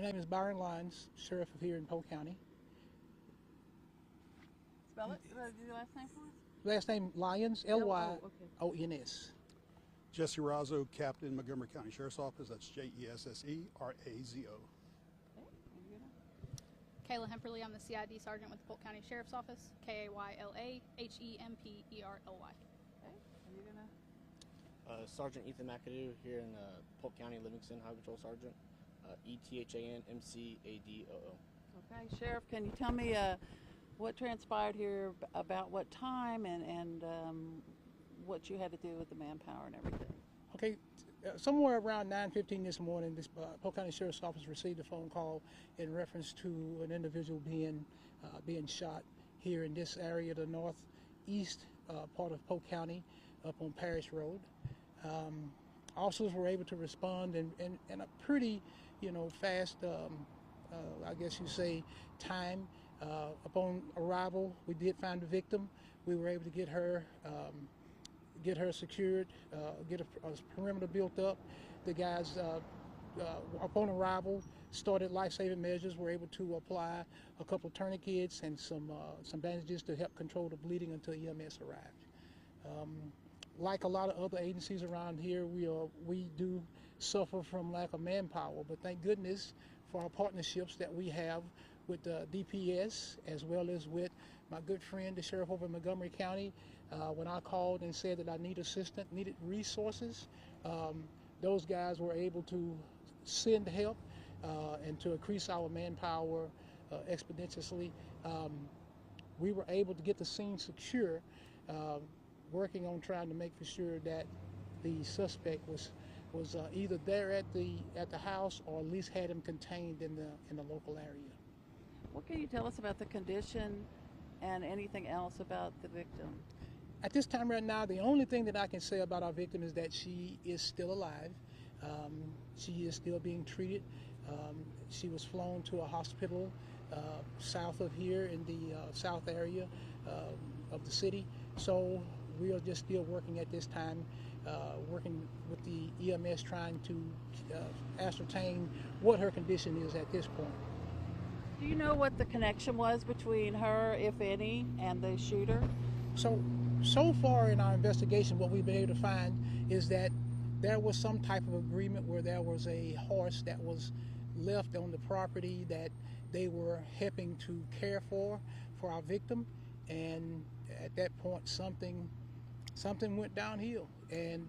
My name is Byron Lyons, sheriff of here in Polk County. Spell it. Your last name for us? Last name Lyons, L-Y-O-N-S. Jesse Razzo, Captain, Montgomery County Sheriff's Office. That's Jesserazo. Kayla Hemperly, I'm the CID Sergeant with the Polk County Sheriff's Office, Kayla Hemperly. Okay. And you're gonna. Sergeant Ethan McAdoo here in Polk County, Livingston, Highway Patrol Sergeant, ETHANMCADOO. Okay, Sheriff, can you tell me what transpired here, about what time, and what you had to do with the manpower and everything? Okay, somewhere around 9:15 this morning, this Polk County Sheriff's Office received a phone call in reference to an individual being shot here in this area, the northeast part of Polk County, up on Parish Road. Officers were able to respond in a pretty, fast, I guess you say, time. Upon arrival, we did find the victim. We were able to get her secured, get a perimeter built up. The guys, upon arrival, started life-saving measures. Were able to apply a couple of tourniquets and some bandages to help control the bleeding until EMS arrived. Like a lot of other agencies around here, we do suffer from lack of manpower, but thank goodness for our partnerships that we have with DPS, as well as with my good friend, the sheriff over in Montgomery County. When I called and said that I needed resources, those guys were able to send help and to increase our manpower exponentially. We were able to get the scene secure, working on trying to make for sure that the suspect was either there at the house, or at least had him contained in the local area. What can you tell us about the condition and anything else about the victim? At this time right now, the only thing that I can say about our victim is that she is still alive. She is still being treated. She was flown to a hospital south of here in the south area of the city. So we are just still working at this time, working with the EMS, trying to ascertain what her condition is at this point. Do you know what the connection was between her, if any, and the shooter? So far in our investigation, what we've been able to find is that there was some type of agreement where there was a horse that was left on the property that they were helping to care for our victim, and at that point something went downhill, and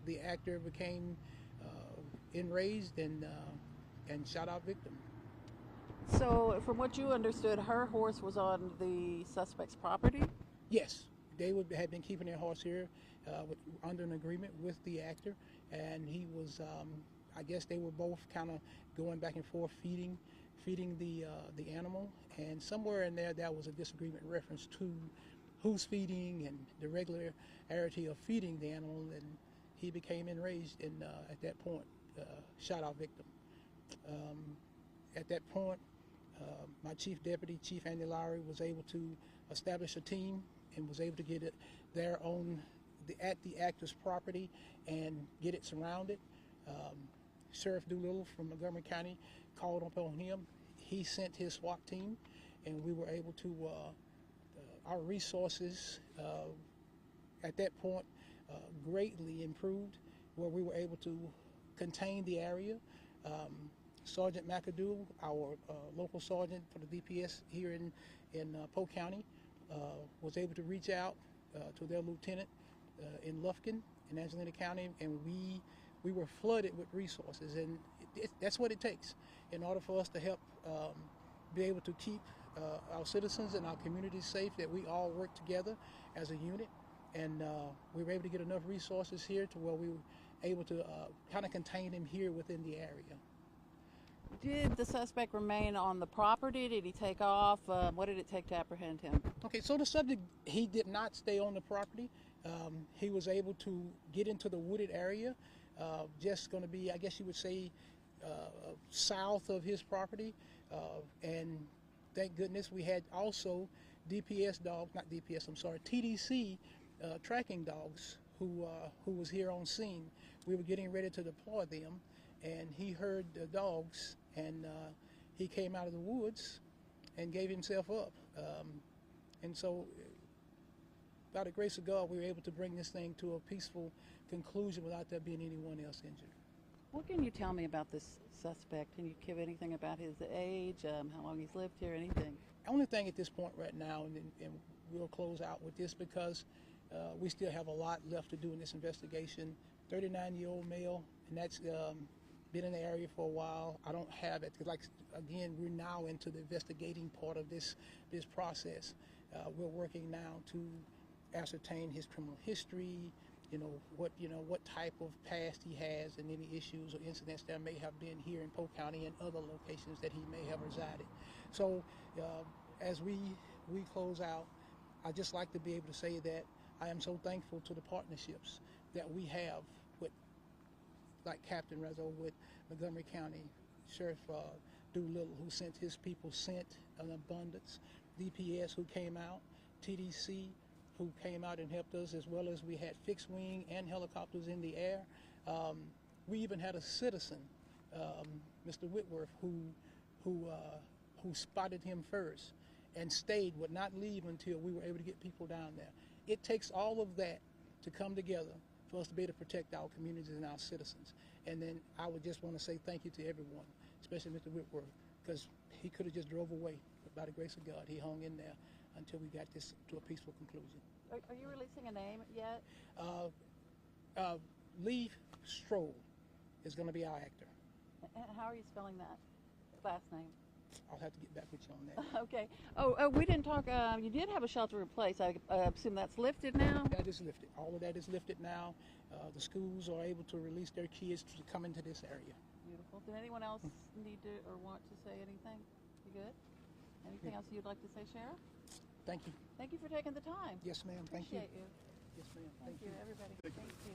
the actor became enraged and shot our victim. So, from what you understood, her horse was on the suspect's property? Yes, they had been keeping their horse here under an agreement with the actor, and he was, I guess they were both kind of going back and forth feeding the animal, and somewhere in there was a disagreement in reference to who's feeding and the regularity of feeding the animal, and he became enraged and at that point shot our victim. At that point, my chief deputy, Chief Andy Lowry, was able to establish a team and was able to get it there at the actor's property and get it surrounded. Sheriff Doolittle from Montgomery County called upon him. He sent his SWAT team, and we were able to, our resources at that point greatly improved, where we were able to contain the area. Sergeant McAdoo, our local sergeant for the DPS here in Polk County, was able to reach out to their lieutenant in Lufkin in Angelina County, and we were flooded with resources, and that's what it takes in order for us to help be able to keep our citizens and our communities safe, that we all work together as a unit, and we were able to get enough resources here to where we were able to kind of contain him here within the area. Did the suspect remain on the property? Did he take off? What did it take to apprehend him? Okay, so the subject, he did not stay on the property. He was able to get into the wooded area, just going to be, I guess you would say, south of his property. And thank goodness we had also TDC tracking dogs who was here on scene. We were getting ready to deploy them, and he heard the dogs, and he came out of the woods and gave himself up. And so, by the grace of God, we were able to bring this thing to a peaceful conclusion without there being anyone else injured. What can you tell me about this suspect? Can you give anything about his age, how long he's lived here, anything? Only thing at this point right now, and we'll close out with this because we still have a lot left to do in this investigation. 39-year-old male, and that's been in the area for a while. I don't have it, because again, we're now into the investigating part of this process. We're working now to ascertain his criminal history, what type of past he has, and any issues or incidents that may have been here in Polk County and other locations that he may have resided. So as we close out, I'd just like to be able to say that I am so thankful to the partnerships that we have with, like Captain Rezo with Montgomery County, Sheriff Doolittle, who sent his people sent an abundance, DPS who came out, TDC who came out and helped us, as well as we had fixed wing and helicopters in the air. We even had a citizen, Mr. Whitworth, who spotted him first and stayed, would not leave until we were able to get people down there. It takes all of that to come together for us to be able to protect our communities and our citizens. And then I would just want to say thank you to everyone, especially Mr. Whitworth, because he could have just drove away, but by the grace of God, he hung in there until we got this to a peaceful conclusion. Are you releasing a name yet? Lee Stroll is going to be our actor. How are you spelling that last name? I'll have to get back with you on that. Okay. Oh, we didn't talk. You did have a shelter in place. I assume that's lifted now? That is lifted. All of that is lifted now. The schools are able to release their kids to come into this area. Beautiful. Did anyone else need to or want to say anything? You good? Anything else you'd like to say, Sheriff? Thank you. Thank you for taking the time. Yes, ma'am. Thank you. Appreciate you. Yes, ma'am. Thank you, everybody. Thank you.